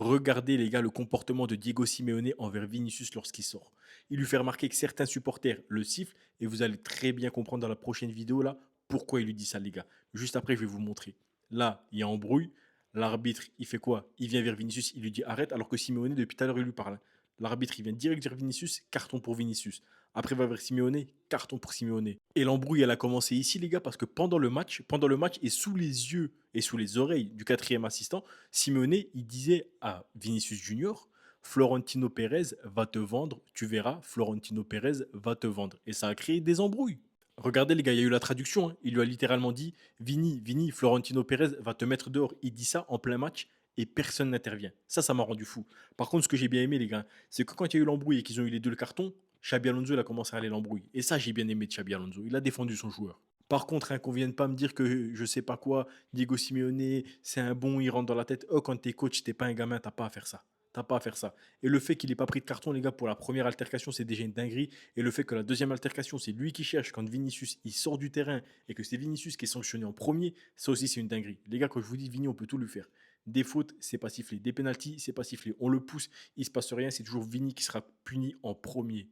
Regardez les gars le comportement de Diego Simeone envers Vinicius lorsqu'il sort. Il lui fait remarquer que certains supporters le sifflent et vous allez très bien comprendre dans la prochaine vidéo là pourquoi il lui dit ça les gars. Juste après je vais vous montrer. Là, il y a embrouille. L'arbitre, il fait quoi? Il vient vers Vinicius, il lui dit arrête alors que Simeone depuis tout à l'heure il lui parle. L'arbitre, il vient direct vers Vinicius, carton pour Vinicius. Après, il va vers Simeone, carton pour Simeone. Et l'embrouille, elle a commencé ici, les gars, parce que pendant le match et sous les yeux et sous les oreilles du quatrième assistant, Simeone, il disait à Vinicius Junior, Florentino Pérez va te vendre, tu verras, Florentino Pérez va te vendre. Et ça a créé des embrouilles. Regardez les gars, il y a eu la traduction, hein. Il lui a littéralement dit, Vini, Florentino Pérez va te mettre dehors. Il dit ça en plein match et personne n'intervient. Ça m'a rendu fou. Par contre, ce que j'ai bien aimé, les gars, c'est que quand il y a eu l'embrouille et qu'ils ont eu les deux le carton, Xabi Alonso il a commencé à aller l'embrouille. Et ça, j'ai bien aimé de Xabi Alonso. Il a défendu son joueur. Par contre, hein, qu'on vienne pas me dire que je sais pas quoi, Diego Simeone, c'est un bon, il rentre dans la tête. Oh, quand t'es coach, t'es pas un gamin, t'as pas à faire ça. T'as pas à faire ça. Et le fait qu'il ait pas pris de carton, les gars, pour la première altercation, c'est déjà une dinguerie. Et le fait que la deuxième altercation, c'est lui qui cherche quand Vinicius il sort du terrain et que c'est Vinicius qui est sanctionné en premier, ça aussi c'est une dinguerie. Les gars, quand je vous dis Vini, on peut tout lui faire. Des fautes, c'est pas sifflé. Des pénalties, c'est pas sifflé. On le pousse, il se passe rien, c'est toujours Vini qui sera puni en premier.